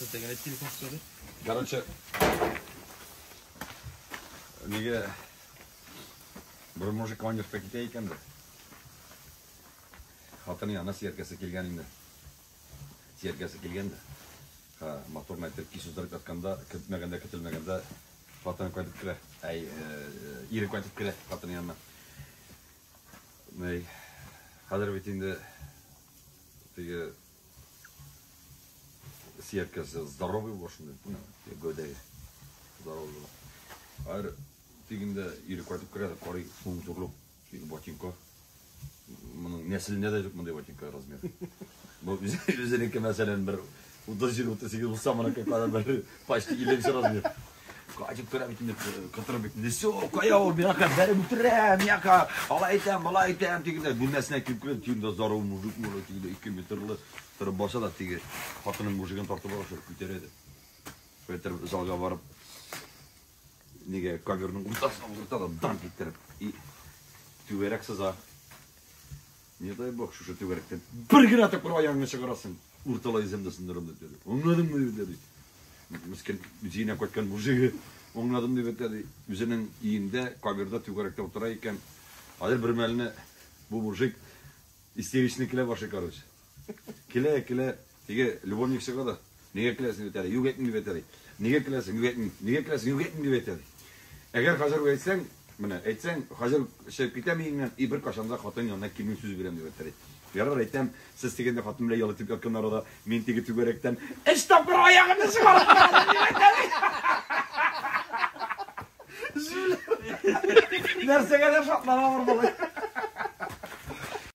Tegene telefon söyle. Короче, неге bir mujik oynuyoruz pek ekan da. Xotini yana serkasi kelganingda. Serkasi kelganda. Ha, motorni aytib kisuzdirib yotganda, kitilmaganda xotini qaytib kira. Ay, iri qaytib kira xotini yanına. Ney, hozir bitindi. Tege серкасы здоровый болсын деп, гөдәй здоровый. Ар тигендә ире кайтып керә, карый шуң зурлык, ботинка. Моның нәселендә дә юк мондай ботинка размер. Бу үзенеке мәсәлән бер 37 булса, моныкы бер почти 50 размер. Кайтып керә бит инде, кытырып бит инде. Всё, кая ул мияка бәреп үтерә, мияка алай итәм тигендә. Бу нәрсәне килеп керә, тигендә здоровый мужик, тигендә 2 метрлы Тырып баса да теге хатының мужигын тартып алып күтәрәде. Петр залга барып неге камерның уртасына утырта да данк иттереп и түгәрәк сыза. Не дай бог шушы түгәрәктән бер генә тапкыр аягыңны чыгарасың. Урталай земдә сындырып диде. Аңладыңмы диде. Мискин үзенә кайткан мужиги аңладым дип әйтә. Үзенең иендә камерда түгәрәктә утыра икән. Хәзер бер мәлне бу мужик истеричный килә башы короче. Келе, теге любовник шығады. Неге келесің деп айтады. Югетің деп айтады. Неге келесің, югетің деп айтады. Әгер қазір әйтсәң, міне, әйтсәң, қазір шәп кетем үйіңнен, и бір қашанда хатын янына келмей сөз берем деп айтады. Ярар әйтәм, сіз тегенде хатын біле ялытып яткан арада, мен теге түгәрәктән, "Эш тапкыр аягымны чыгарып тора" деп айтады. Нәрсәгә дә шатлана бар